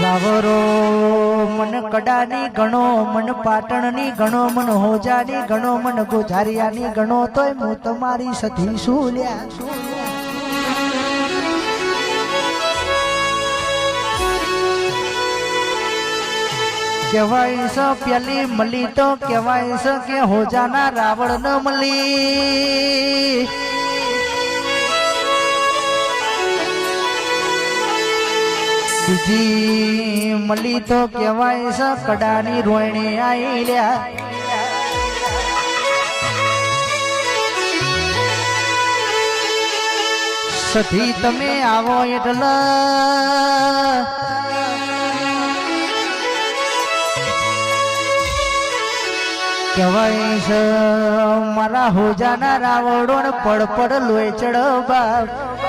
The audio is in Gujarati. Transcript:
રાવરો મન કડાની ગણો, મન પાટણની ગણો, મન હોજાની ગણો, મન ગોઝારિયાની ગણો, તોય હું તમારી સધી શું લ્યા. કહેવાય છે પેલી મળી તો કહેવાય છે કે હોજાના રાવણ ન મળી. બીજી મળી તો કહેવાય છે કડાની રોયણી આઈ લ્યા. સધી તમે આવો એટલે કહેવાય છે મારા હોજાના રાવણો પડ પડ લોહી ચડ બાપ.